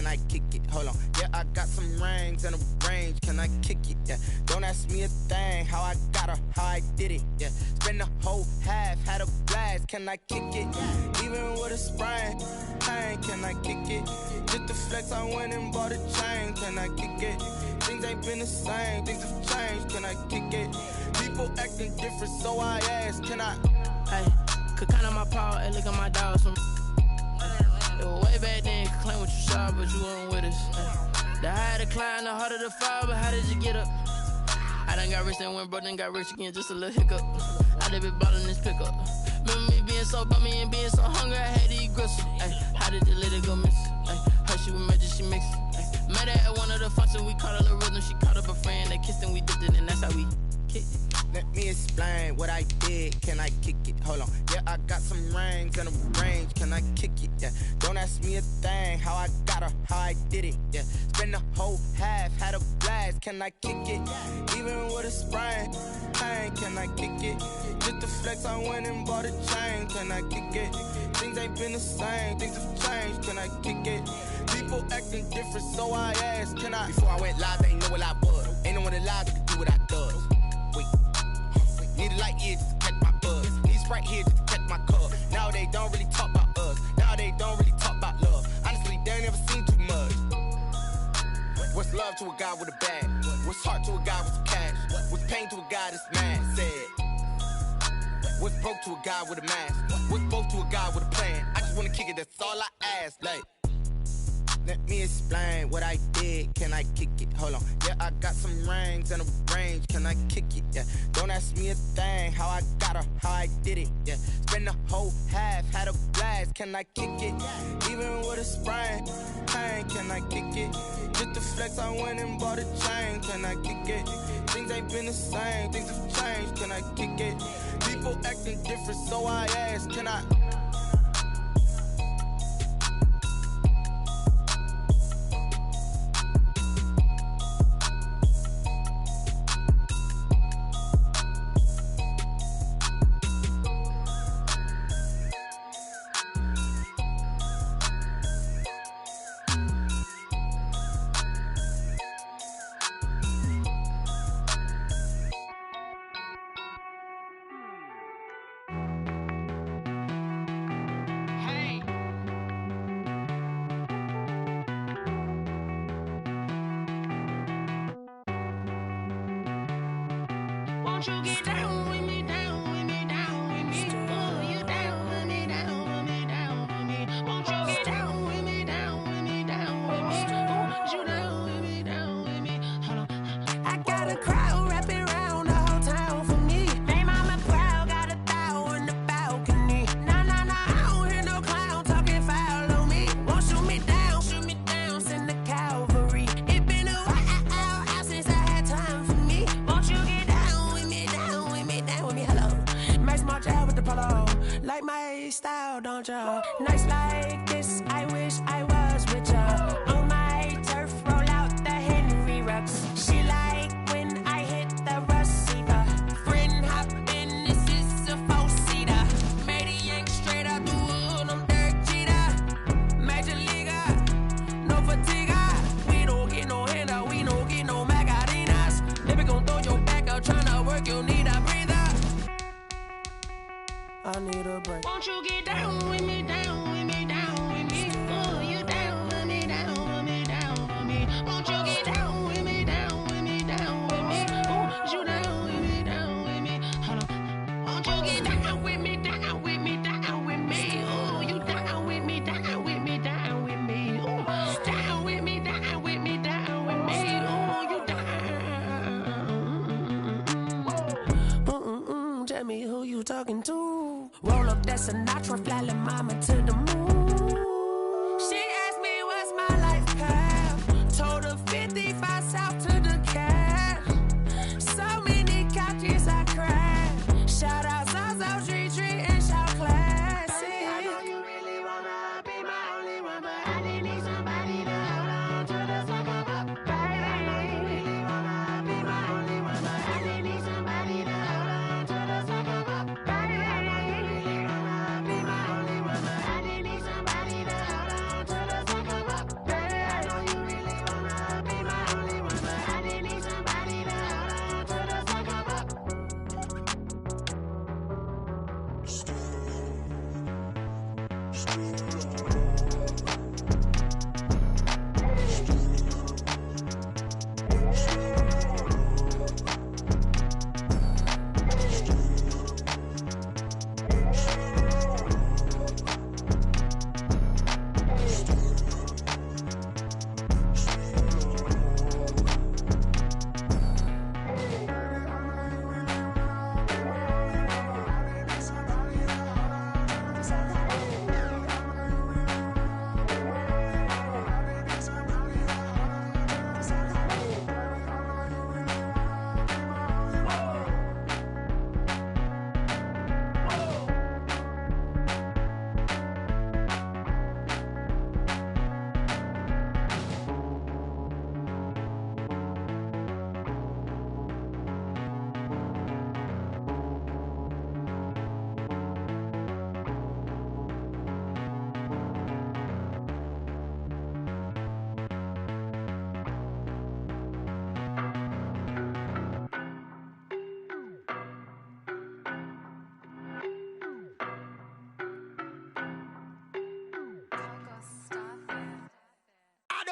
I kick it? Hold on, yeah, I got some rings and a range, can I kick it? Yeah, don't ask me a thing, how I got her, how I did it. Yeah, spend the whole half, had a blast, can I kick it? Even with a sprain, pain, can I kick it? Just the flex, I went and bought a chain, can I kick it? Things ain't been the same, things have changed, can I kick it? People acting different, so I ask, can I? Hey, could count on my paw, hey, look at my dogs from. It was way back then, could claim what you saw, but you weren't with us. Hey. The higher the climb, the harder the fall, but how did you get up? I done got rich and went broke, then got rich again, just a little hiccup. I done been ballin' this pickup. Remember me being so bummy and being so hungry, I had to eat gristle. Ay, how did you let it go miss? Ay, her she was magic, she mixed. Ay, met her at one of the functions, we caught a little rhythm. She caught up a friend, they kissed and we dipped it, and that's how we kicked it. Let me explain what I did, can I kick it? Hold on, yeah, I got some rings and a range, can I kick it? Yeah, don't ask me a thing, how I got her, how I did it. Yeah, spend the whole half, had a blast, can I kick it? Even with a sprain, pain, can I kick it? Just the flex, I went and bought a chain, can I kick it? Things ain't been the same, things have changed, can I kick it? People acting different, so I asked, can I? Before I went live, they ain't know what I was. Ain't no one alive that could do what I does. Wait, need a light year just to catch my buzz. Need Sprite here just to catch my cup. Now they don't really talk about us. Now they don't really talk about love. Honestly, they ain't never seen too much. What's love to a guy with a bag? What's heart to a guy with some cash? What's pain to a guy that's mad? Said. What's broke to a guy with a mask? What's both to a guy with a plan? I just wanna kick it, that's all I ask. Like, let me explain what I did, can I kick it? Hold on, yeah, I got some rings and a range, can I kick it? Yeah, don't ask me a thing, how I got her, how I did it. Yeah, spend the whole half, had a blast, can I kick it? Even with a sprain, pain, can I kick it? Just the flex, I went and bought a chain, can I kick it? Things ain't been the same, things have changed, can I kick it? People acting different, so I ask, can I? Won't you get down with me, down with me, down with me? Oh, you down with me, down with me, down with me. Won't you get down with me, down with me, down with me? Oh, you down with me, down with me? Hold on. I got a crowd wrapping around the whole town for me. They mama proud, got 1,000 in the balcony. Nah, nah, nah, I don't hear no clown talking foul on me. Won't shoot me down, send the cavalry. It been a while since I had time for me. Won't you get down with me, down with me, down with me? Hello, Max March out with the polo. Like my style, don't ya? Nights like this, I wish I was with ya. On my turf, roll out the Henry Rux. She like when I hit the receiver. Friend hop in, this is a 4-seater. Made a yank straight out the wood, I'm Derek Jeter. Major leaguer, no fatigue. We don't get no handout, we don't get no Macarinas. Never gon' throw your back out, tryna work, you need a breather. I need a break. Won't you get down with me, down with me, down with me? Oh, you down with me, down with me, down with me? Won't you get down with me, down with me, down with me? Oh, you down with me, down with me? Hold on. Won't you get down with me, down with me, down with me? Oh, you down with me, down with me, down with me? Oh, down with me, down with me, down with me? Oh, you down. Tell me who you talking to. Roll up that Sinatra, fly la mama to the moon. She asked me what's my life path. Told her 55 south to the cash. So many couches I crashed. Shout out Zazo, Tree, and shout classy. I know you really wanna be my only one, but I didn't need somebody to hold on to the second up. Baby, I know you really wanna be my only one, but I didn't need somebody to hold on to the second up. Baby, I know you really wanna be my only one, but I didn't need somebody to hold on to the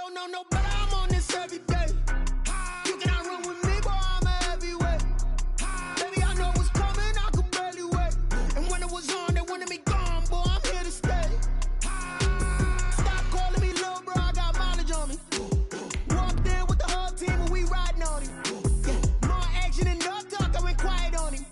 don't know no better, I'm on this every day. You cannot run with me, boy, I'm a heavyweight. Baby, I know what's coming, I could barely wait. And when it was on, they wanted me gone, boy, I'm here to stay. Stop calling me little bro, I got mileage on me. Walked in with the whole team and we riding on him. More action than no talk, I went quiet on him.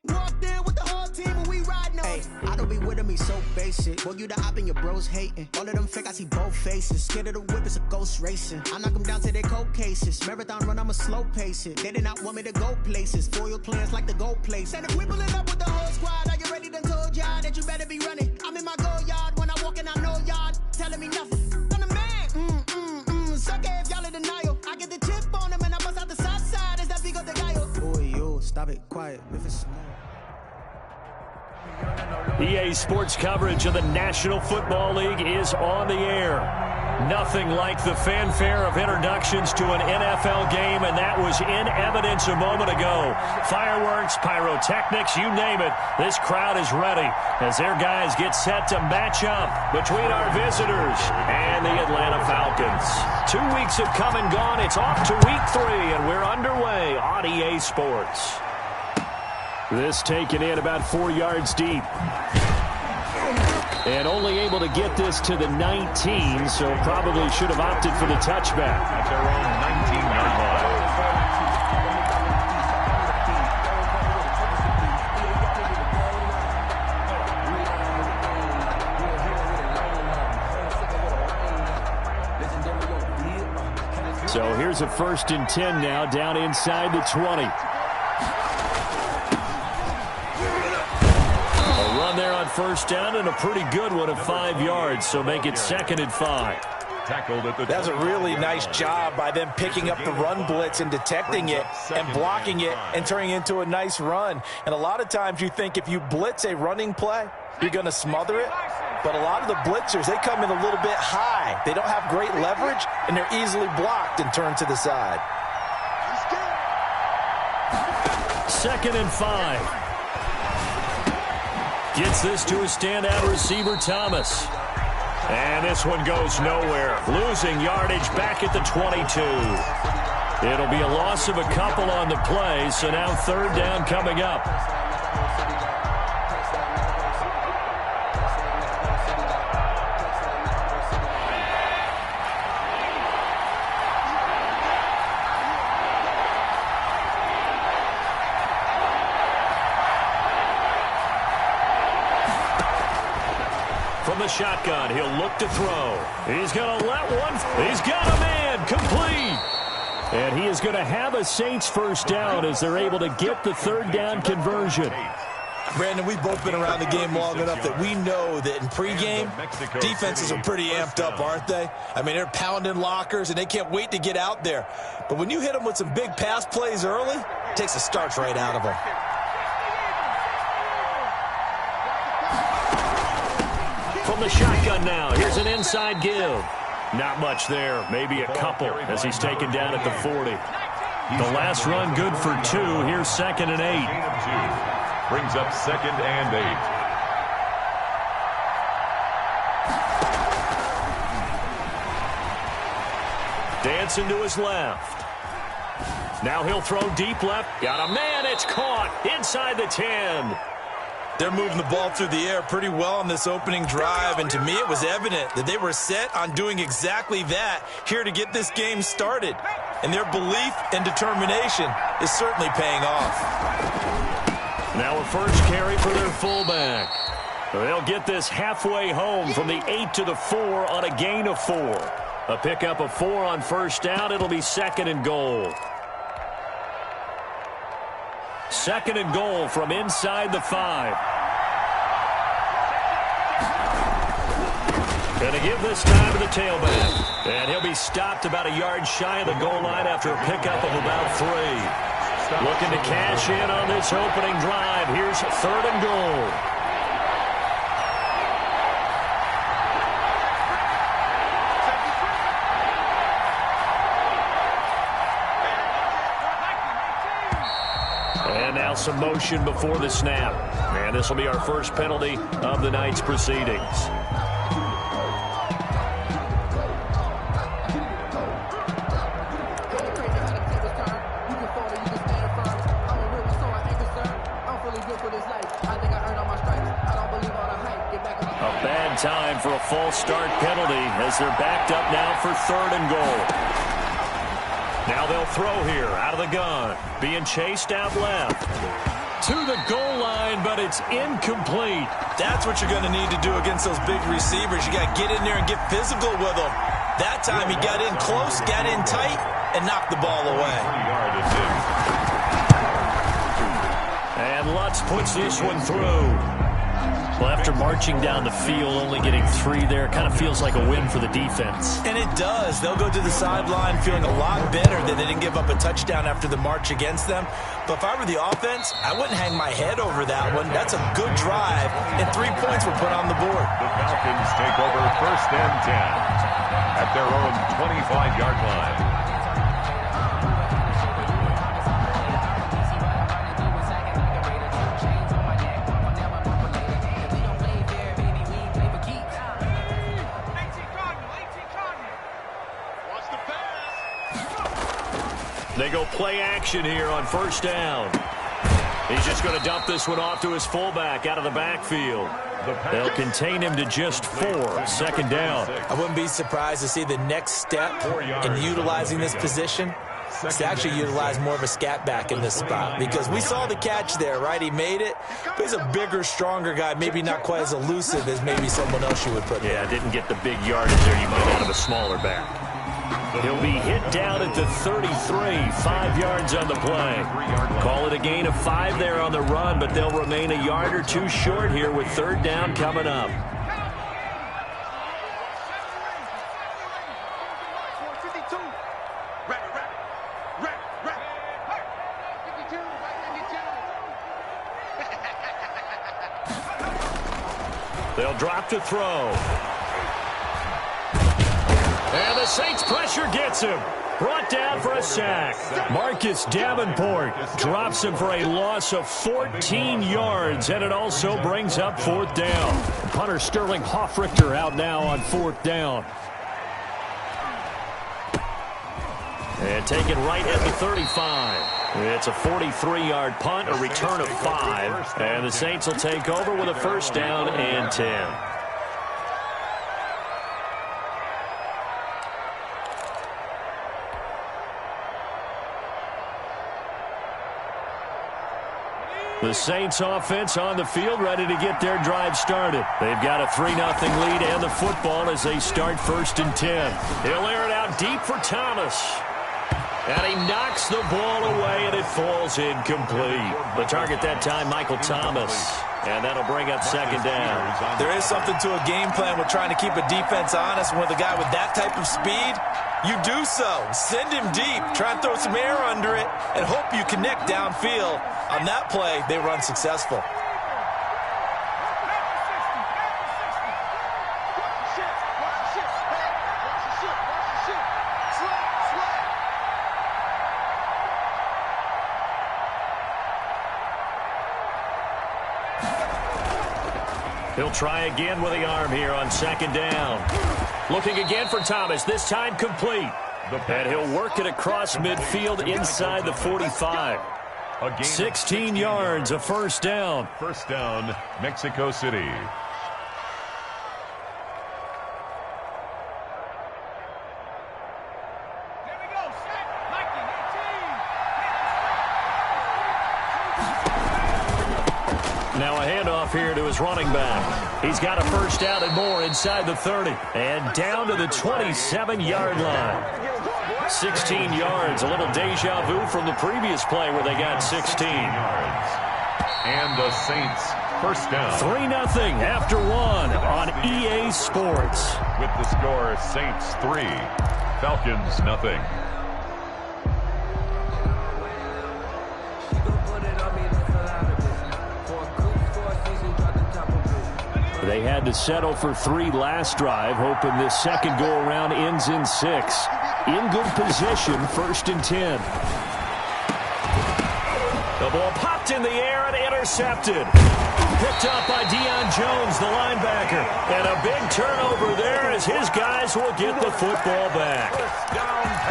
Walked in with the whole team and we riding on him. I don't be with me so basic. Boy, you the op and your bros hating. All of them fake, I see both faces. Scared of the whip, it's a ghost racing. I knock them down to their cold cases. Marathon run, I'ma slow pace it. They did not want me to go places. Foil plans like the go place. And if we pulling up with the whole squad, are you ready? Done told y'all that you better be running. I'm in my go yard. When I walk in, I know y'all telling me nothing. I'm the man. Suck it if y'all in denial. I get the chip on them and I bust out the south side. Is that Vigo de Gallo? Boy, yo, stop it, quiet. If it's small. EA Sports coverage of the National Football League is on the air. Nothing like the fanfare of introductions to an NFL game, and that was in evidence a moment ago. Fireworks, pyrotechnics, you name it. This crowd is ready as their guys get set to match up between our visitors and the Atlanta Falcons. 2 weeks have come and gone. It's off to week 3, and we're underway on EA Sports. This taken in about 4 yards deep. And only able to get this to the 19, so probably should have opted for the touchback. At their own 19-yard line. So here's a 1st and 10 now, down inside the 20. There on 1st down, and a pretty good one of 5 yards, so make it 2nd and 5. Tackled at the That's a really nice job by them picking up the run blitz and detecting it and blocking it and turning it into a nice run. And a lot of times you think if you blitz a running play, you're going to smother it. But a lot of the blitzers, they come in a little bit high. They don't have great leverage, and they're easily blocked and turned to the side. 2nd and 5. Gets this to a standout receiver, Thomas. And this one goes nowhere. Losing yardage back at the 22. It'll be a loss of a couple on the play, so now 3rd down coming up. From the shotgun, he'll look to throw. He's going to let one. He's got a man complete. And he is going to have a Saints 1st down as they're able to get the 3rd down conversion. Brandon, we've both been around the game long enough that we know that in pregame, defenses are pretty amped up, aren't they? I mean, they're pounding lockers, and they can't wait to get out there. But when you hit them with some big pass plays early, it takes the starch right out of them. From the shotgun now, here's an inside give. Not much there, maybe a couple as he's taken down at the 40. The last run good for 2. Here's 2nd and 8. Brings up 2nd and 8. Dancing to his left. Now he'll throw deep left. Got a man. It's caught inside the 10. They're moving the ball through the air pretty well on this opening drive, and to me it was evident that they were set on doing exactly that here to get this game started. And their belief and determination is certainly paying off. Now a first carry for their fullback. They'll get this halfway home from the 8 to the 4 on a gain of 4. A pickup of 4 on first down. It'll be 2nd and goal. 2nd and goal from inside the 5. Going to give this time to the tailback. And he'll be stopped about a yard shy of the goal line after a pickup of about 3. Looking to cash in on this opening drive. Here's 3rd and goal. And now some motion before the snap. And this will be our first penalty of the night's proceedings. Time for a false start penalty as they're backed up now for 3rd and goal. Now they'll throw here out of the gun. Being chased out left. To the goal line, but it's incomplete. That's what you're going to need to do against those big receivers. You got to get in there and get physical with them. That time he got in close, got in tight, and knocked the ball away. And Lutz puts this one through. Well, after marching down the field, only getting 3 there, kind of feels like a win for the defense. And it does. They'll go to the sideline feeling a lot better that they didn't give up a touchdown after the march against them. But if I were the offense, I wouldn't hang my head over that one. That's a good drive, and 3 points were put on the board. The Falcons take over 1st and 10 at their own 25-yard line. They go play action here on 1st down. He's just going to dump this one off to his fullback out of the backfield. They'll contain him to just 4. 2nd down. I wouldn't be surprised to see the next step in utilizing this position is to actually utilize more of a scat back in this spot, because we saw the catch there, right? He made it, but he's a bigger, stronger guy, maybe not quite as elusive as maybe someone else you would put there. Yeah, didn't get the big yardage there you might out of a smaller back. He'll be hit down at the 33, 5 yards on the play. Call it a gain of 5 there on the run, but they'll remain a yard or 2 short here with 3rd down coming up. They'll drop to throw. And the Saints pressure gets him. Brought down for a sack. Marcus Davenport drops him for a loss of 14 yards, and it also brings up 4th down. Punter Sterling Hoffrichter out now on 4th down. And taken right at the 35. It's a 43-yard punt, a return of 5. And the Saints will take over with a 1st down and 10. The Saints offense on the field, ready to get their drive started. They've got a 3-0 lead and the football as they start 1st and 10. He'll air it out deep for Thomas. And he knocks the ball away, and it falls incomplete. The target that time, Michael Thomas. And that'll bring up 2nd down. There is something to a game plan with trying to keep a defense honest. With a guy with that type of speed, you do so. Send him deep. Try and throw some air under it and hope you connect downfield. On that play, they were unsuccessful. He'll try again with the arm here on second down. Looking again for Thomas, this time complete. And he'll work it across midfield inside the 45. 16 yards, a first down. First down, Mexico City. Now a handoff here to his running back. He's got a first down and more inside the 30. And down to the 27-yard line. 16 yards, a little deja vu from the previous play where they got 16 yards. And the Saints first down. 3-0 after one on EA Sports. With the score, Saints 3, Falcons 0. They had to settle for 3 last drive, hoping this second go-around ends in 6. In good position, 1st and 10. The ball popped in the air and intercepted. Picked up by Deion Jones, the linebacker. And a big turnover there as his guys will get the football back.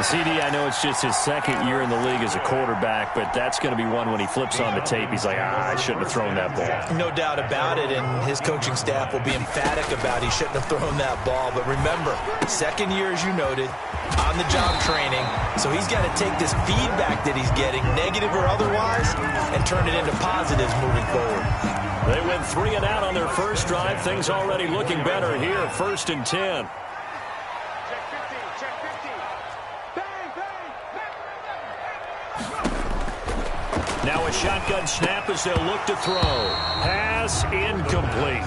CD, I know it's just his second year in the league as a quarterback, but that's going to be one when he flips on the tape. He's like, I shouldn't have thrown that ball. No doubt about it, and his coaching staff will be emphatic about he shouldn't have thrown that ball. But remember, second year, as you noted, on-the-job training, so he's got to take this feedback that he's getting, negative or otherwise, and turn it into positives moving forward. They went 3 and out on their first drive. Things already looking better here, 1st and 10. Now a shotgun snap as they'll look to throw. Pass incomplete.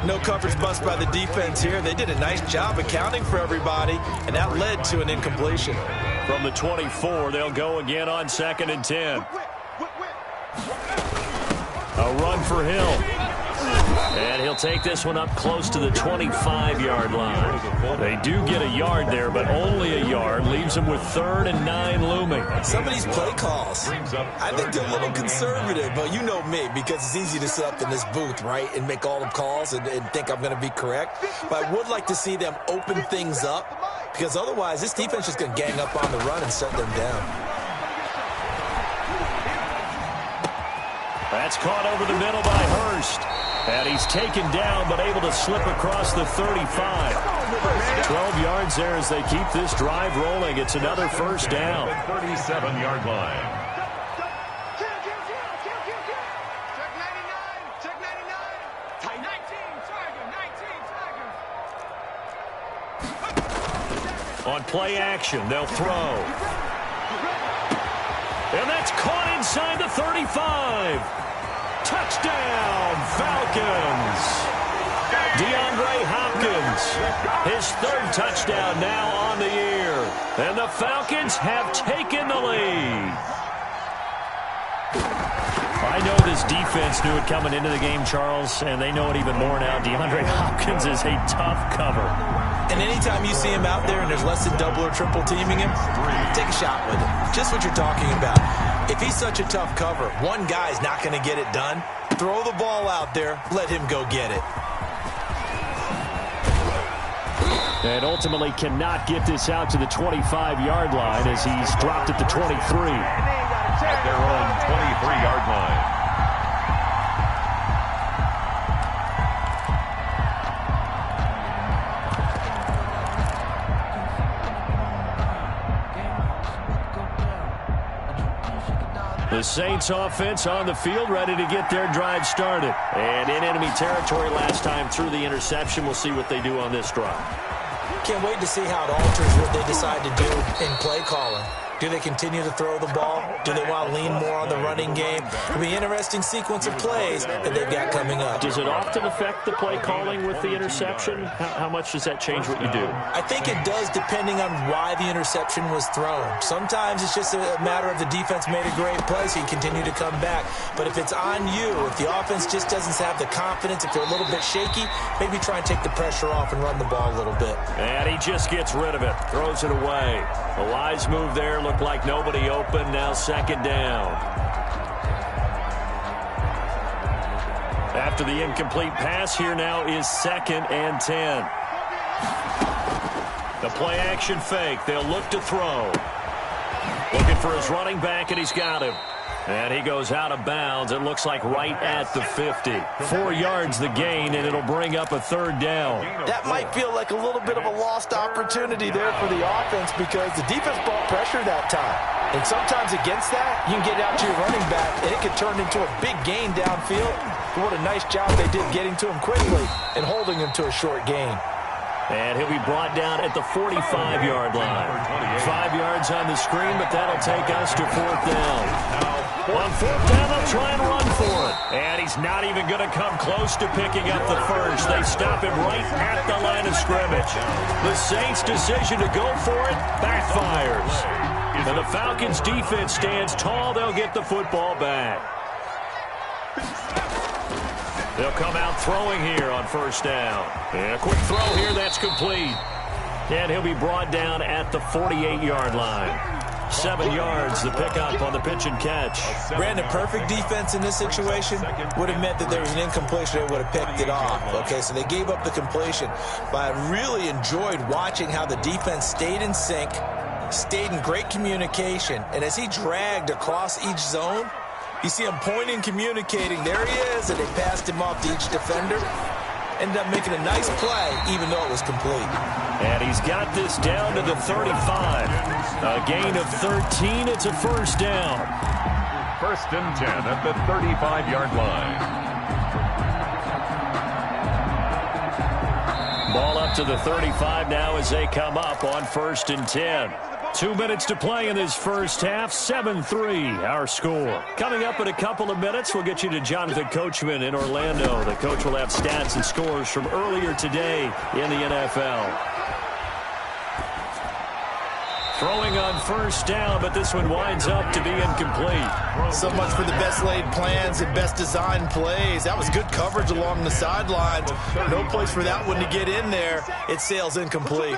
No coverage bust by the defense here. They did a nice job accounting for everybody, and that led to an incompletion. From the 24, they'll go again on 2nd and 10. A run for Hill. And he'll take this one up close to the 25-yard line. They do get a yard there, but only a yard. Leaves them with 3rd and 9 looming. Some of these play calls, I think they're a little conservative, but you know me, because it's easy to sit up in this booth, right, and make all the calls and think I'm going to be correct. But I would like to see them open things up, because otherwise this defense is going to gang up on the run and shut them down. That's caught over the middle by Hurst. And he's taken down, but able to slip across the 35. 12 yards there as they keep this drive rolling. It's another first down. 37-yard line. On play action, they'll throw. And that's caught inside the 35. Touchdown, Falcons. DeAndre Hopkins, his 3rd touchdown now on the year. And the Falcons have taken the lead. I know this defense knew it coming into the game, Charles, and they know it even more now. DeAndre Hopkins is a tough cover. And anytime you see him out there and there's less than double or triple teaming him, take a shot with him. Just what you're talking about. If he's such a tough cover, one guy's not going to get it done. Throw the ball out there. Let him go get it. And ultimately cannot get this out to the 25-yard line as he's dropped at the 23. At their own 23-yard line. The Saints offense on the field, ready to get their drive started. And in enemy territory last time through the interception. We'll see what they do on this drive. Can't wait to see how it alters what they decide to do in play calling. Do they continue to throw the ball? Do they want to lean more on the running game? It'll be an interesting sequence of plays that they've got coming up. Does it often affect the play calling with the interception? How much does that change what you do? I think it does, depending on why the interception was thrown. Sometimes it's just a matter of the defense made a great play, so you continue to come back. But if it's on you, if the offense just doesn't have the confidence, if they're a little bit shaky, maybe try and take the pressure off and run the ball a little bit. And he just gets rid of it, throws it away. A wise move there. Looked like nobody open. Now 2nd down. After the incomplete pass, here now is 2nd and 10. The play action fake. They'll look to throw. Looking for his running back, and he's got him. And he goes out of bounds. It looks like right at the 50. 4 yards the gain, and it'll bring up a 3rd down. That might feel like a little bit of a lost opportunity there for the offense because the defense brought pressure that time. And sometimes against that, you can get out to your running back, and it could turn into a big gain downfield. What a nice job they did getting to him quickly and holding him to a short gain. And he'll be brought down at the 45-yard line. 5 yards on the screen, but that'll take us to 4th down. On 4th down, they'll try and run for it. And he's not even going to come close to picking up the first. They stop him right at the line of scrimmage. The Saints' decision to go for it backfires. And the Falcons' defense stands tall. They'll get the football back. They'll come out throwing here on 1st down. And a quick throw here, that's complete. And he'll be brought down at the 48-yard line. 7 yards, the pickup on the pitch and catch. Brandon, perfect defense in this situation would have meant that there was an incompletion. They would have picked it off. Okay, so they gave up the completion. But I really enjoyed watching how the defense stayed in sync, stayed in great communication, and as he dragged across each zone, you see him pointing, communicating. There he is, and they passed him off to each defender. Ended up making a nice play, even though it was complete. And he's got this down to the 35. A gain of 13. It's a 1st down. 1st and 10 at the 35-yard line. Ball up to the 35 now as they come up on 1st and 10. 2 minutes to play in this first half. 7-3 our score. Coming up in a couple of minutes, we'll get you to Jonathan Coachman in Orlando. The coach will have stats and scores from earlier today in the NFL. Throwing on 1st down, but this one winds up to be incomplete. So much for the best laid plans and best designed plays. That was good coverage along the sidelines. No place for that one to get in there. It sails incomplete.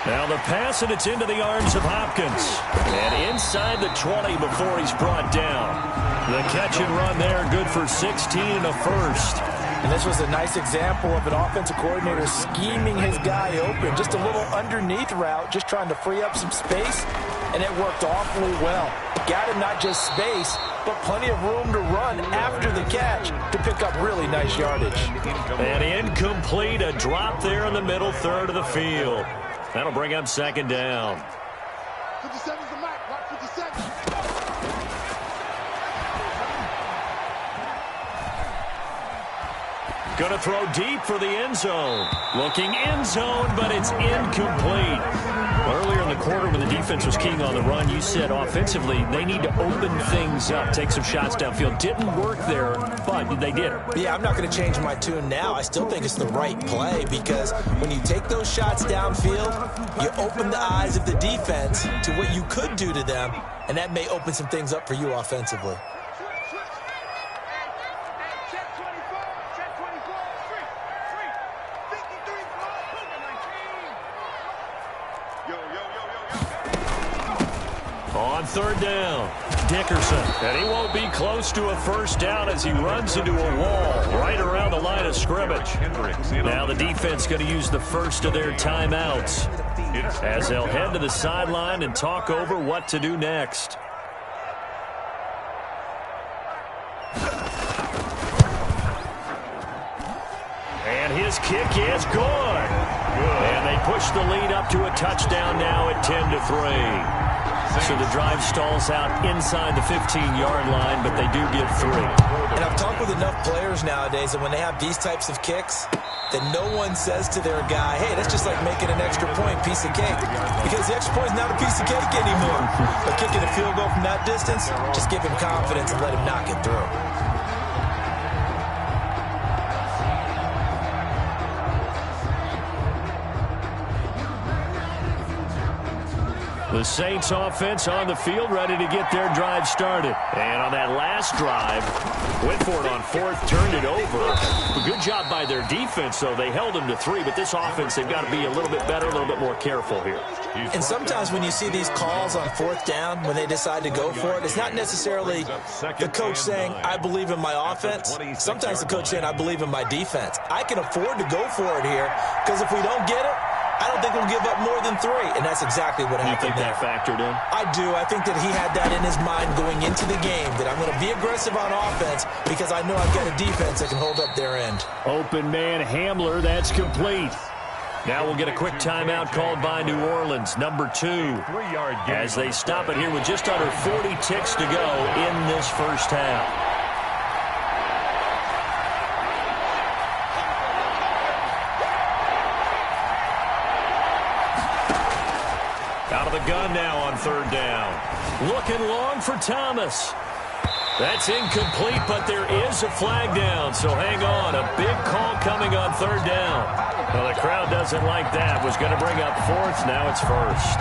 Now the pass, and it's into the arms of Hopkins. And inside the 20 before he's brought down. The catch and run there, good for 16 and a 1st. And this was a nice example of an offensive coordinator scheming his guy open. Just a little underneath route, just trying to free up some space. And it worked awfully well. Got him not just space, but plenty of room to run after the catch to pick up really nice yardage. And incomplete, a drop there in the middle third of the field. That'll bring up 2nd down. 57's the mark, mark 57. Gonna throw deep for the end zone. Looking end zone, but it's incomplete. Earlier in the quarter when the defense was keying on the run, you said offensively they need to open things up, take some shots downfield. Didn't work there, but they did. Yeah, I'm not going to change my tune now. I still think it's the right play because when you take those shots downfield, you open the eyes of the defense to what you could do to them, and that may open some things up for you offensively. On 3rd down, Dickerson. And he won't be close to a 1st down as he runs into a wall right around the line of scrimmage. Now the defense going to use the first of their timeouts as they'll head to the sideline and talk over what to do next. And his kick is good. And they push the lead up to a touchdown now at 10-3. So the drive stalls out inside the 15-yard line, but they do get 3. And I've talked with enough players nowadays that when they have these types of kicks, that no one says to their guy, hey, that's just like making an extra point, piece of cake. Because the extra point is not a piece of cake anymore. But kicking a field goal from that distance, just give him confidence and let him knock it through. The Saints offense on the field, ready to get their drive started. And on that last drive, went for it on fourth, turned it over. A good job by their defense, though. They held them to 3, but this offense, they've got to be a little bit better, a little bit more careful here. And sometimes when you see these calls on fourth down, when they decide to go for it, it's not necessarily the coach saying, I believe in my offense. Sometimes the coach saying, I believe in my defense. I can afford to go for it here, because if we don't get it, I don't think we'll give up more than 3, and that's exactly what happened. You think that factored in? I do. I think that he had that in his mind going into the game, that I'm going to be aggressive on offense because I know I've got a defense that can hold up their end. Open man Hamler, that's complete. Now we'll get a quick timeout called by New Orleans, number 2, as they stop it here with just under 40 ticks to go in this first half. Out of the gun now on third down. Looking long for Thomas. That's incomplete, but there is a flag down, so hang on. A big call coming on third down. Well, the crowd doesn't like that. Was going to bring up fourth, now it's first.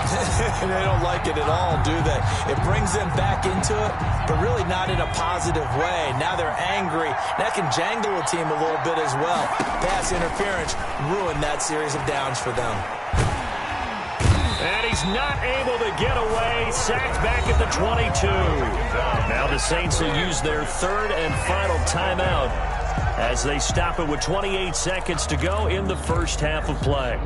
They don't like it at all, do they? It brings them back into it, but really not in a positive way. Now they're angry. That can jangle a team a little bit as well. Pass interference ruined that series of downs for them. And he's not able to get away. Sacked back at the 22. Now the Saints will use their third and final timeout as they stop it with 28 seconds to go in the first half of play.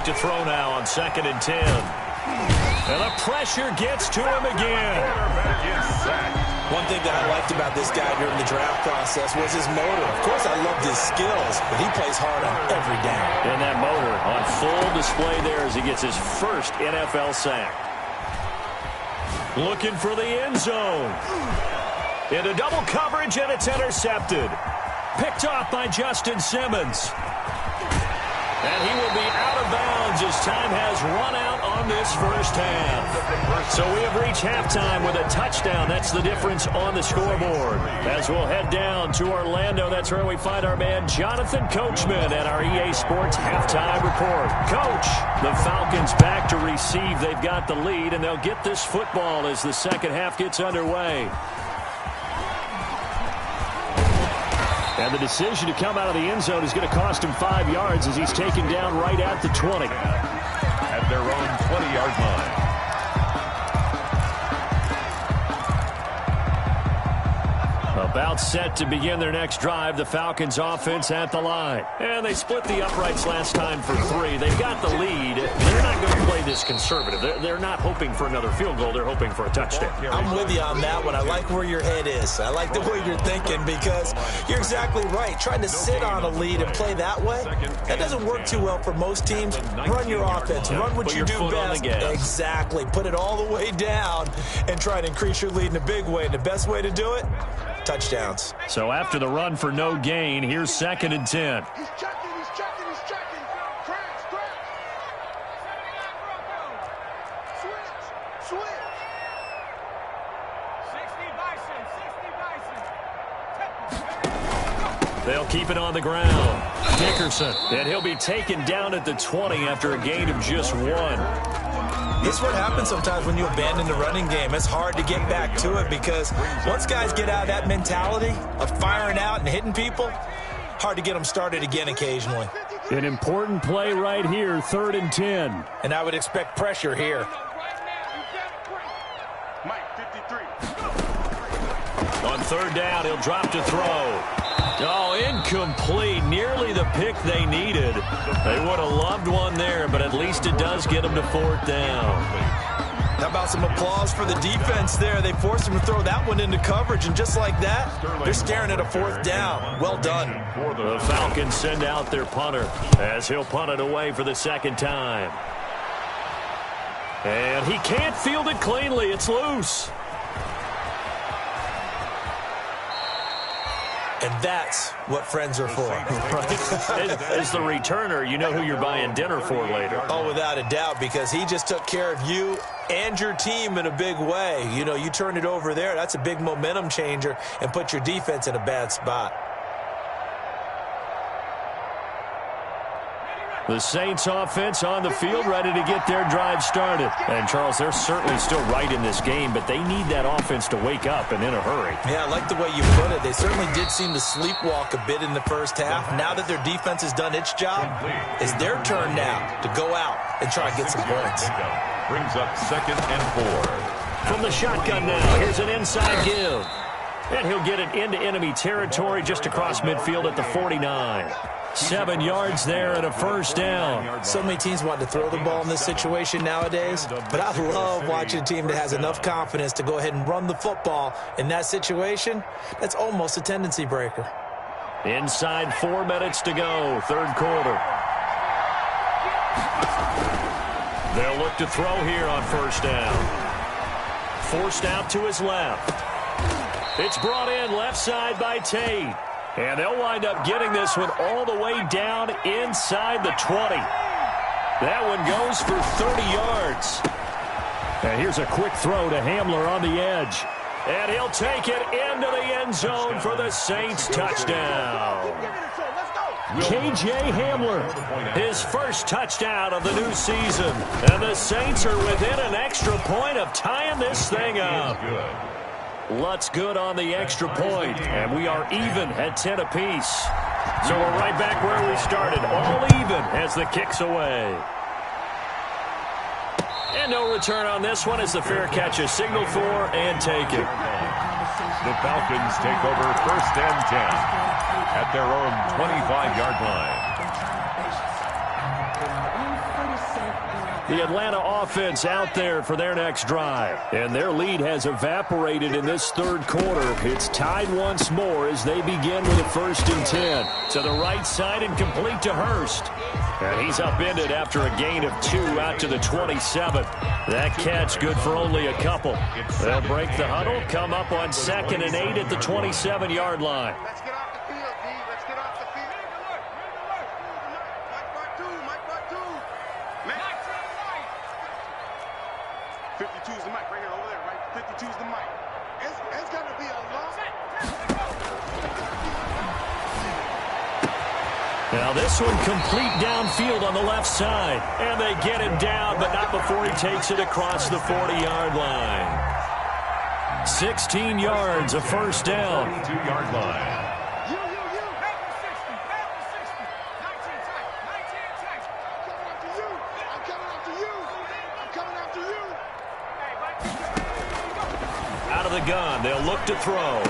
To throw now on 2nd and 10. And the pressure gets to him again. One thing that I liked about this guy during the draft process was his motor. Of course, I loved his skills, but he plays hard on every down. And that motor on full display there as he gets his first NFL sack. Looking for the end zone. Into double coverage, and it's intercepted. Picked off by Justin Simmons. And he will be out of bounds as time has run out on this first half. So we have reached halftime with a touchdown. That's the difference on the scoreboard. As we'll head down to Orlando, that's where we find our man Jonathan Coachman at our EA Sports Halftime Report. Coach, the Falcons back to receive. They've got the lead, and they'll get this football as the second half gets underway. And the decision to come out of the end zone is going to cost him 5 yards as he's taken down right at the 20. At their own 20-yard line. About set to begin their next drive, the Falcons offense at the line. And they split the uprights last time for 3. They've got the lead. They're not going to play this conservative. They're not hoping for another field goal. They're hoping for a touchdown. I'm with you on that one. I like where your head is. I like the way you're thinking because you're exactly right. Trying to sit on a lead and play that way, that doesn't work too well for most teams. Run your offense. Run what you do best. Exactly. Put it all the way down and try to increase your lead in a big way. And the best way to do it, touchdowns. So after the run for no gain, here's 2nd and 10. He's checking, he's checking, he's checking. Scratch. Switch. 60 Bison. They'll keep it on the ground. Dickerson, and he'll be taken down at the 20 after a gain of just 1. This is what happens sometimes when you abandon the running game. It's hard to get back to it because once guys get out of that mentality of firing out and hitting people, hard to get them started again occasionally. An important play right here, 3rd and 10. And I would expect pressure here. Mike, 53. On 3rd down, he'll drop to throw. Oh, incomplete. Nearly the pick they needed. They would have loved one there, but at least it does get them to 4th down. How about some applause for the defense there? They forced him to throw that one into coverage, and just like that, they're staring at a 4th down. Well done. The Falcons send out their punter as he'll punt it away for the 2nd time. And he can't field it cleanly. It's loose. And that's what friends are for. Right? As the returner, you know who you're buying dinner for later. Oh, without a doubt, because he just took care of you and your team in a big way. You know, you turn it over there, that's a big momentum changer and put your defense in a bad spot. The Saints offense on the field, ready to get their drive started. And, Charles, they're certainly still right in this game, but they need that offense to wake up and in a hurry. Yeah, I like the way you put it. They certainly did seem to sleepwalk a bit in the first half. Now that their defense has done its job, it's their turn now to go out and try and get some points. Brings up 2nd and 4. From the shotgun now, here's an inside give. And he'll get it into enemy territory just across midfield at the 49. 7 yards there and a 1st down. So many teams want to throw the ball in this situation nowadays, but I love watching a team that has enough confidence to go ahead and run the football in that situation. That's almost a tendency breaker. Inside 4 minutes to go, 3rd quarter. They'll look to throw here on 1st down. Forced out to his left. It's brought in left side by Tate. And they'll wind up getting this one all the way down inside the 20. That one goes for 30 yards. And here's a quick throw to Hamler on the edge. And he'll take it into the end zone for the Saints touchdown. K.J. Hamler, his 1st touchdown of the new season. And the Saints are within an extra point of tying this thing up. Lutz good on the extra point, and we are even at 10 apiece. So we're right back where we started, all even as the kick's away. And no return on this one as the fair catch is signaled for and taken. The Falcons take over 1st and 10 at their own 25-yard line. The Atlanta offense out there for their next drive. And their lead has evaporated in this 3rd quarter. It's tied once more as they begin with a 1st and 10. To the right side and complete to Hurst. And he's upended after a gain of 2 out to the 27. That catch good for only a couple. They'll break the huddle, come up on 2nd and 8 at the 27-yard line. Let's get off the field, D. Let's get off the field. Mike part 2, Mike part 2. 52's the mic right here, over there, right? 52's the mic. It's going to be a long... Now this one complete downfield on the left side. And they get him down, but not before he takes it across the 40-yard line. 16 yards, a 1st down. 2-yard line. Out of the gun, they'll look to throw.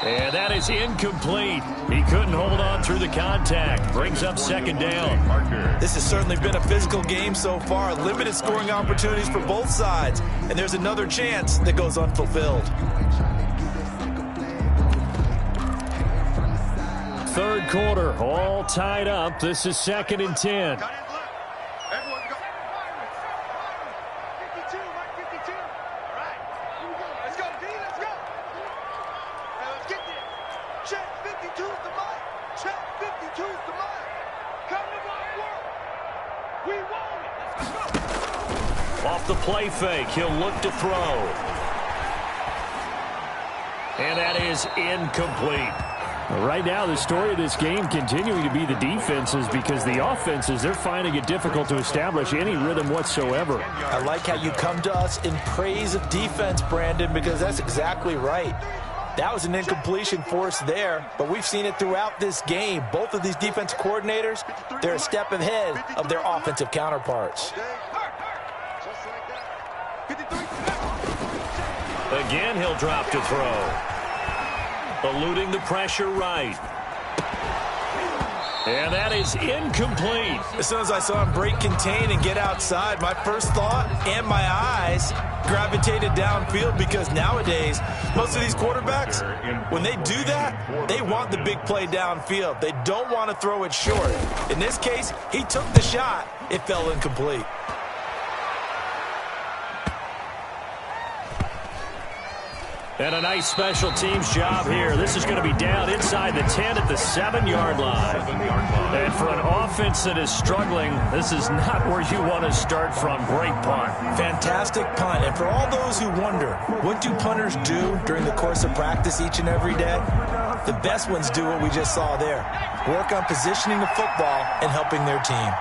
And that is incomplete. He couldn't hold on through the contact. Brings up 2nd down. This has certainly been a physical game so far. Limited scoring opportunities for both sides. And there's another chance that goes unfulfilled. 3rd quarter, all tied up. This is 2nd and 10. Off the play fake, he'll look to throw. And that is incomplete. Right now, the story of this game continuing to be the defenses, because the offenses, they're finding it difficult to establish any rhythm whatsoever. I like how you come to us in praise of defense, Brandon, because that's exactly right. That was an incompletion forced there, but we've seen it throughout this game. Both of these defense coordinators, they're a step ahead of their offensive counterparts. Again, he'll drop to throw. Eluding the pressure right. And that is incomplete. As soon as I saw him break contain and get outside, my first thought and my eyes gravitated downfield, because nowadays, most of these quarterbacks, when they do that, they want the big play downfield. They don't want to throw it short. In this case, he took the shot. It fell incomplete. And a nice special teams job here. This is going to be down inside the 10 at the 7-yard line. And for an offense that is struggling, this is not where you want to start from. Great punt. Fantastic punt. And for all those who wonder, what do punters do during the course of practice each and every day? The best ones do what we just saw there. Work on positioning the football and helping their team.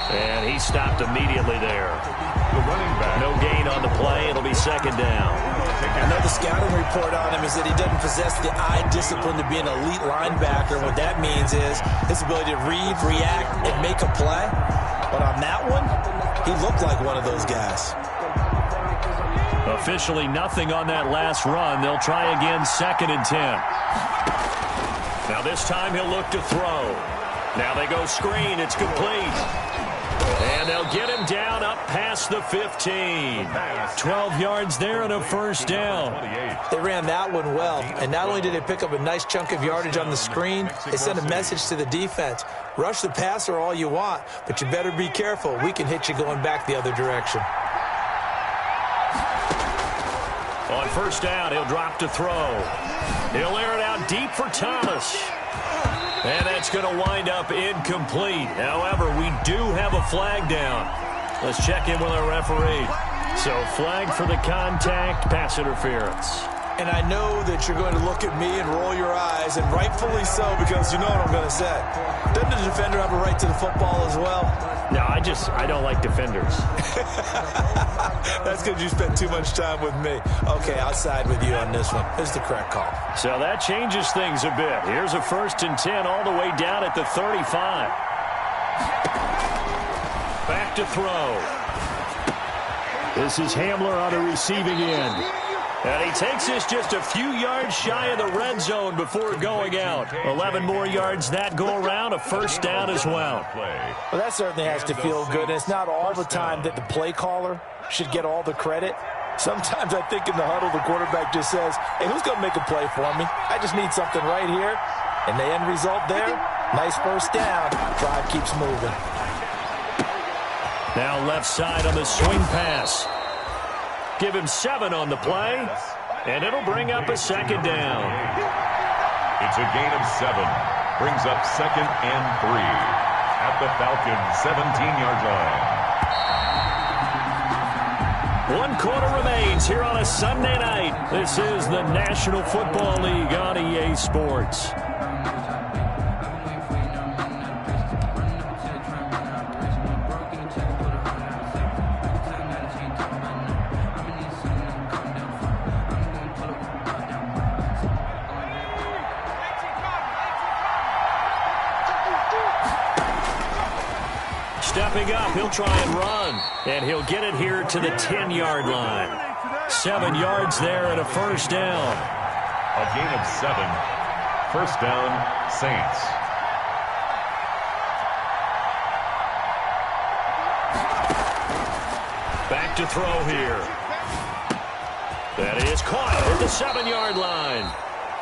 And he stopped immediately there. The running back. No gain on the play. It'll be second down. I know the scouting report on him is that he doesn't possess the eye discipline to be an elite linebacker. What that means is his ability to read, react, and make a play. But on that one, he looked like one of those guys. Officially nothing on that last run. They'll try again, 2nd and 10. Now this time he'll look to throw. Now they go screen. It's complete. And they'll get him down up past the 15. 12 yards there and a first down. They ran that one well, and not only did they pick up a nice chunk of yardage on the screen, they sent a message to the defense. Rush the passer all you want, but you better be careful. We can hit you going back the other direction. On first down, he'll drop to throw. He'll air it out deep for Thomas. And that's going to wind up incomplete. However, we do have a flag down. Let's check in with our referee. So, flag for the contact, pass interference. And I know that you're going to look at me and roll your eyes, and rightfully so, because you know what I'm going to say. Doesn't the defender have a right to the football as well? No, I don't like defenders. That's because you spent too much time with me. Okay, I'll side with you on this one. This is the correct call. So that changes things a bit. Here's a 1st and 10 all the way down at the 35. Back to throw. This is Hamler on the receiving end. And he takes this just a few yards shy of the red zone before going out. 11 more yards that go around, a first down as well. Well, that certainly has to feel good. And it's not all the time that the play caller should get all the credit. Sometimes I think in the huddle, the quarterback just says, hey, who's going to make a play for me? I just need something right here. And the end result there, nice first down. Drive keeps moving. Now left side on the swing pass. Give him 7 on the play, and it'll bring up a second down. It's a gain of 7. Brings up 2nd and 3 at the Falcons' 17-yard line. 1 quarter remains here on a Sunday night. This is the National Football League on EA Sports. Stepping up, he'll try and run, and he'll get it here to the 10-yard line. 7 yards there and a first down. A gain of 7. First down, Saints. Back to throw here. That is caught at the 7-yard line.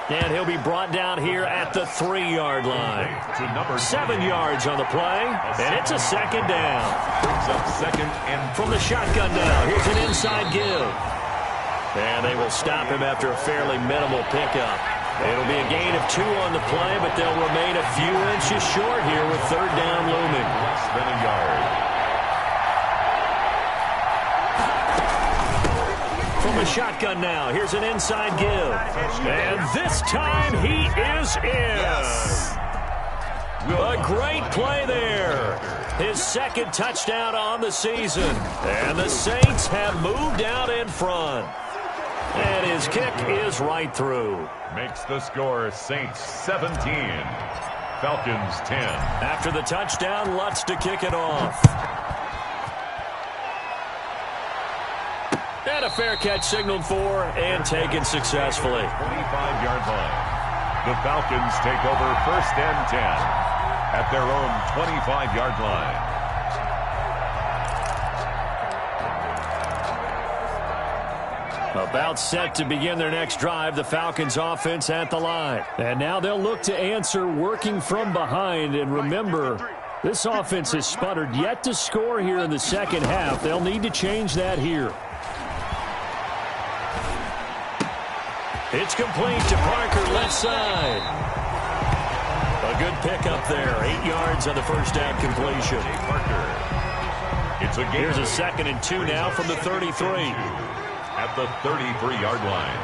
And he'll be brought down here at the 3-yard line. 7 yards on the play, and it's a second down. Brings up 2nd and from the shotgun now. Here's an inside give. And they will stop him after a fairly minimal pickup. It'll be a gain of 2 on the play, but they'll remain a few inches short here with 3rd down looming. Less than a yard. From the shotgun now, here's an inside give. And this time he is in. A great play there. His 2nd touchdown on the season. And the Saints have moved out in front. And his kick is right through. Makes the score Saints 17, Falcons 10. After the touchdown, Lutz to kick it off. And a fair catch signaled for and taken successfully. 25-yard line. The Falcons take over 1st and 10 at their own 25-yard line. About set to begin their next drive, the Falcons offense at the line. And now they'll look to answer working from behind. And remember, this offense has sputtered yet to score here in the second half. They'll need to change that here. It's complete to Parker, left side. A good pickup there. 8 yards on the first down completion. Here's a 2nd and 2 now from the 33. At the 33-yard line.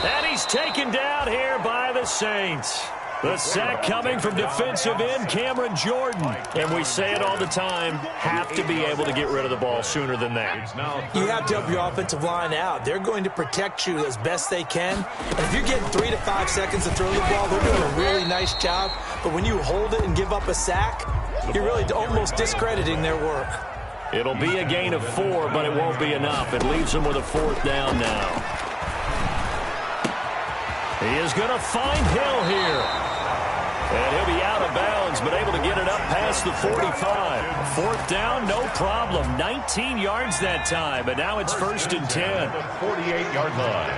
And he's taken down here by the Saints. The sack coming from defensive end Cameron Jordan. And we say it all the time, have to be able to get rid of the ball sooner than that. You have to help your offensive line out. They're going to protect you as best they can. And if you're getting 3 to 5 seconds to throw the ball, they're doing a really nice job. But when you hold it and give up a sack, you're really almost discrediting their work. It'll be a gain of 4, but it won't be enough. It leaves them with a 4th down now. He is going to find Hill here. And he'll be out of bounds, but able to get it up past the 45. 4th down, no problem. 19 yards that time, but now it's 1st and 10. 48-yard line.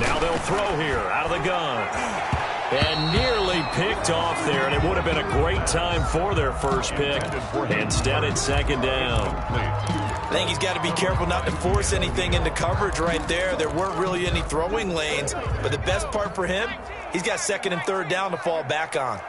Now they'll throw here out of the gun. And nearly picked off there, and it would have been a great time for their first pick. Instead, it's 2nd down. I think he's got to be careful not to force anything into coverage right there. There weren't really any throwing lanes, but the best part for him, he's got 2nd and 3rd down to fall back on.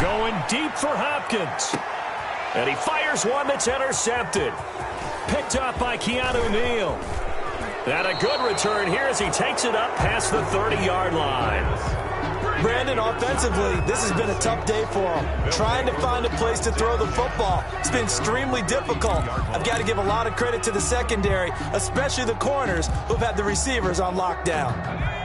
Going deep for Hopkins. And he fires one that's intercepted. Picked up by Keanu Neal. And a good return here as he takes it up past the 30-yard line. Brandon, offensively, this has been a tough day for him. Trying to find a place to throw the football. It's been extremely difficult. I've got to give a lot of credit to the secondary, especially the corners who've had the receivers on lockdown.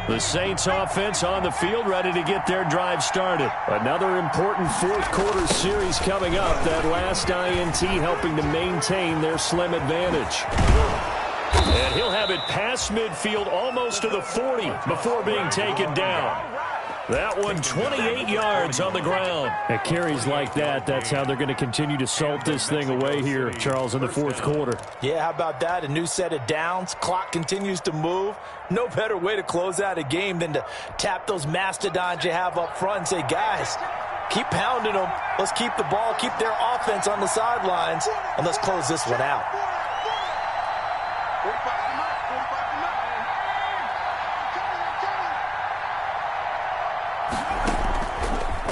The Saints offense on the field ready to get their drive started. Another important 4th quarter series coming up. That last INT helping to maintain their slim advantage. And he'll have it past midfield almost to the 40 before being taken down. That one 28 yards on the ground. At carries like that, that's how they're going to continue to salt this thing away here, Charles, in the 4th quarter. Yeah, how about that? A new set of downs. Clock continues to move. No better way to close out a game than to tap those mastodons you have up front and say, guys, keep pounding them. Let's keep the ball, keep their offense on the sidelines, and let's close this one out.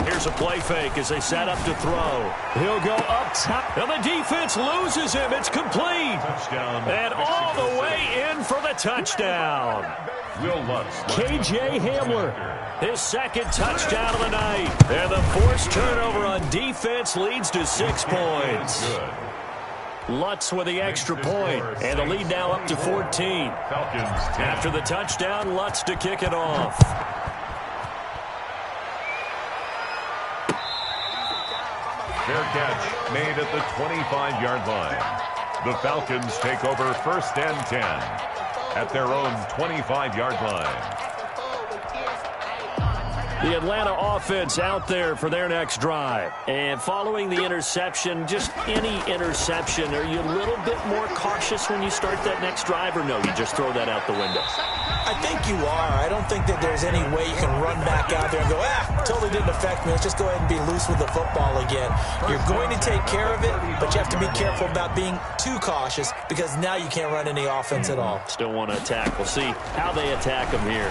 Here's a play fake as they set up to throw. He'll go up top. And the defense loses him. It's complete. Touchdown. And all the way in for the touchdown. KJ Hamler, his 2nd touchdown of the night. And the forced turnover on defense leads to 6 points. Lutz with the extra point. And the lead now up to 14. After the touchdown, Lutz to kick it off. Fair catch made at the 25-yard line. The Falcons take over 1st and 10 at their own 25-yard line. The Atlanta offense out there for their next drive. And following the interception, just any interception, are you a little bit more cautious when you start that next drive, or no, you just throw that out the window? I think you are. I don't think that there's any way you can run back out there and go, totally didn't affect me. Let's just go ahead and be loose with the football again. You're going to take care of it, but you have to be careful about being too cautious because now you can't run any offense at all. Still want to attack. We'll see how they attack them here.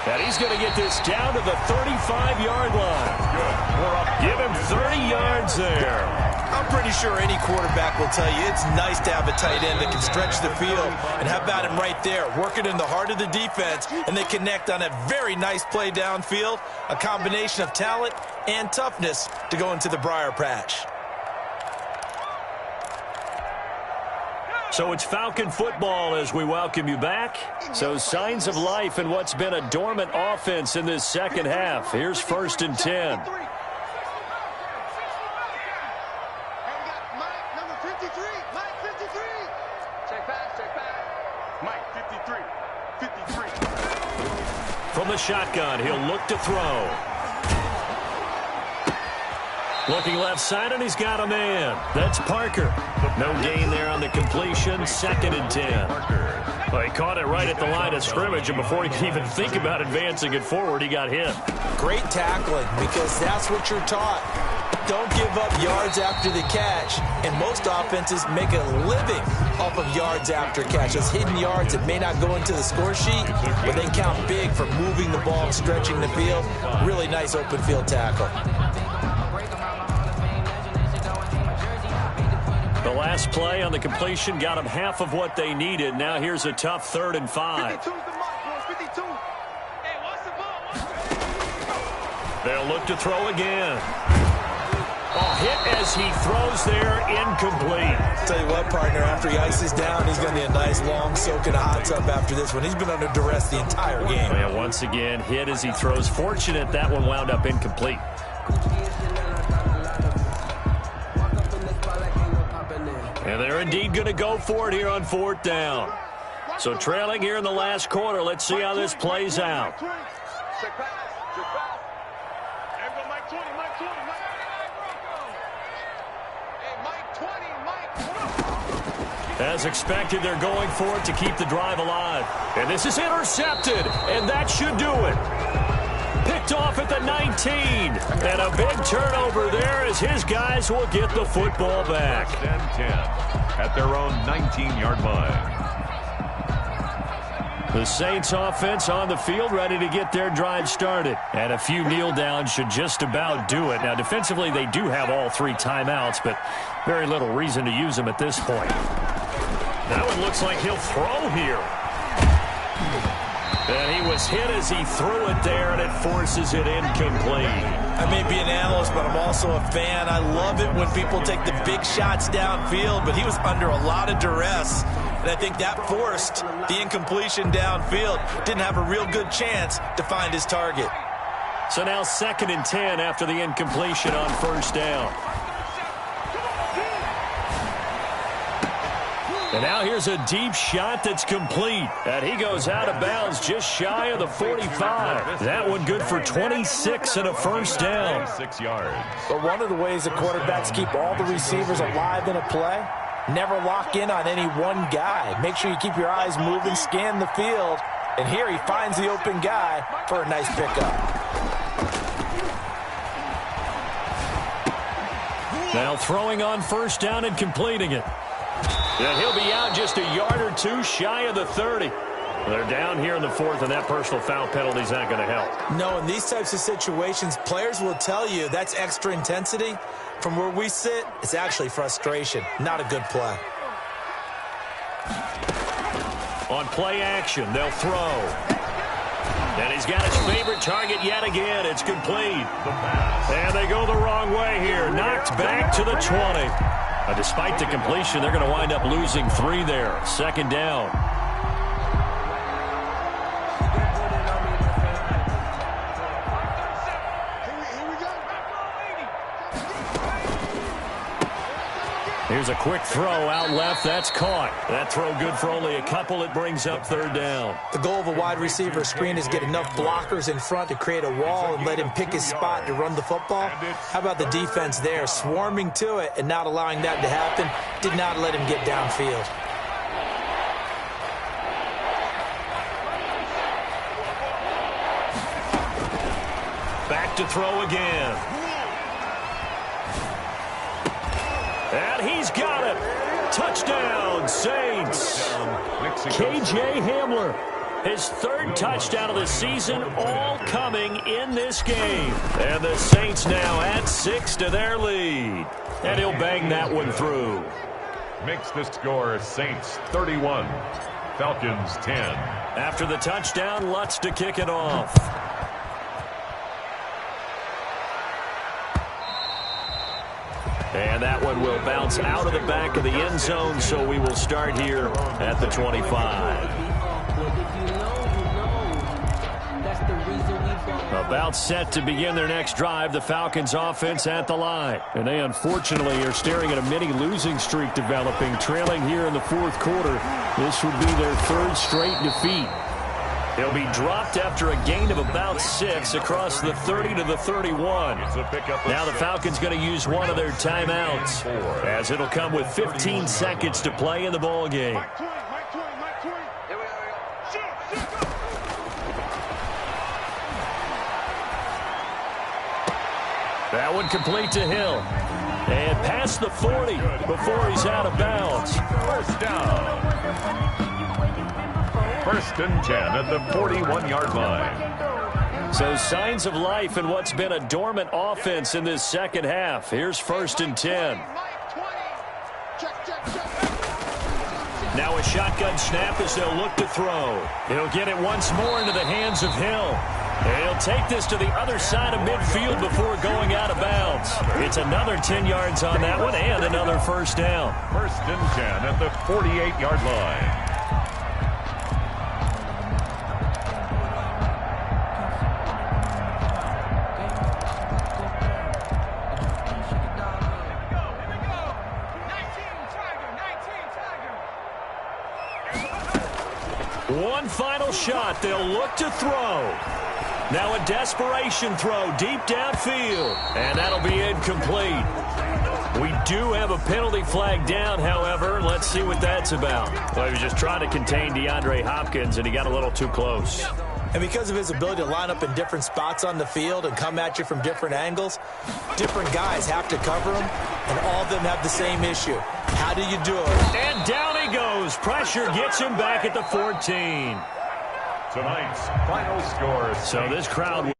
And he's going to get this down to the 35-yard line. Give him 30 yards there. I'm pretty sure any quarterback will tell you it's nice to have a tight end that can stretch the field. And how about him right there, working in the heart of the defense, and they connect on a very nice play downfield, a combination of talent and toughness to go into the briar patch. So it's Falcon football as we welcome you back. So signs of life in what's been a dormant offense in this second half. Here's 1st and 10. From the shotgun, he'll look to throw. Looking left side, and he's got a man. That's Parker. No gain there on the completion. 2nd and 10. Well, he caught it right at the line of scrimmage, and before he could even think about advancing it forward, he got hit. Great tackling, because that's what you're taught. Don't give up yards after the catch, and most offenses make a living off of yards after catch. Those hidden yards that may not go into the score sheet, but they count big for moving the ball and stretching the field. Really nice open field tackle. The last play on the completion got them half of what they needed. Now here's a tough 3rd and 5. They'll look to throw again. Oh, hit as he throws there, incomplete. Tell you what, partner, after he ices down, he's going to need a nice long soak in a hot tub after this one. He's been under duress the entire game. And once again, hit as he throws. Fortunate that one wound up incomplete. And they're indeed going to go for it here on 4th down. So trailing here in the last quarter. Let's see how this plays out. As expected, they're going for it to keep the drive alive. And this is intercepted, and that should do it. Picked off at the 19. And a big turnover there as his guys will get the football back. 10 at their own 19-yard line. The Saints offense on the field ready to get their drive started. And a few kneel downs should just about do it. Now, defensively, they do have all 3 timeouts, but very little reason to use them at this point. That one looks like he'll throw here. And he was hit as he threw it there, and it forces it incomplete. I may be an analyst, but I'm also a fan. I love it when people take the big shots downfield, but he was under a lot of duress. And I think that forced the incompletion downfield. Didn't have a real good chance to find his target. So now 2nd and 10 after the incompletion on 1st down. And now here's a deep shot that's complete. And he goes out of bounds just shy of the 45. That one good for 26 and a 1st down. 6 yards. But one of the ways the quarterbacks keep all the receivers alive in a play, never lock in on any one guy. Make sure you keep your eyes moving, scan the field. And here he finds the open guy for a nice pickup. Now throwing on 1st down and completing it. And he'll be out just a yard or 2 shy of the 30. They're down here in the 4th, and that personal foul penalty is not going to help. No, in these types of situations, players will tell you that's extra intensity. From where we sit, it's actually frustration. Not a good play. On play action, they'll throw. And he's got his favorite target yet again. It's complete. And they go the wrong way here. Knocked back to the 20. Despite the completion, they're going to wind up losing 3 there. 2nd down. Here's a quick throw out left. That's caught. That throw good for only a couple. It brings up 3rd down. The goal of a wide receiver screen is get enough blockers in front to create a wall and let him pick his spot to run the football. How about the defense there, swarming to it and not allowing that to happen? Did not let him get downfield. Back to throw again. And he's got it. Touchdown, Saints. KJ Hamler, his 3rd touchdown of the season, all coming in this game. And the Saints now add 6 to their lead. And he'll bang that one through. Makes the score Saints 31, Falcons 10. After the touchdown, Lutz to kick it off. And that one will bounce out of the back of the end zone, so we will start here at the 25. About set to begin their next drive, the Falcons offense at the line. And they unfortunately are staring at a mini losing streak developing, trailing here in the fourth quarter. This would be their third straight defeat. He'll be dropped after a gain of about 6 across the 30 to the 31. Now the Falcons going to use one of their timeouts, as it'll come with 15 seconds to play in the ball game. That one complete to Hill. And past the 40 before he's out of bounds. First down. First and 10 at the 41-yard line. So signs of life in what's been a dormant offense in this second half. Here's first and 10. Now a shotgun snap as they'll look to throw. He'll get it once more into the hands of Hill. And he'll take this to the other side of midfield before going out of bounds. It's another 10 yards on that one and another first down. First and 10 at the 48-yard line. One final shot. They'll look to throw. Now a desperation throw deep downfield. And that'll be incomplete. We do have a penalty flag down, however. Let's see what that's about. Well, he was just trying to contain DeAndre Hopkins, and he got a little too close. And because of his ability to line up in different spots on the field and come at you from different angles, different guys have to cover him, and all of them have the same issue. How do you do it? And down he goes. Pressure gets him back at the 14. Tonight's final score. So this crowd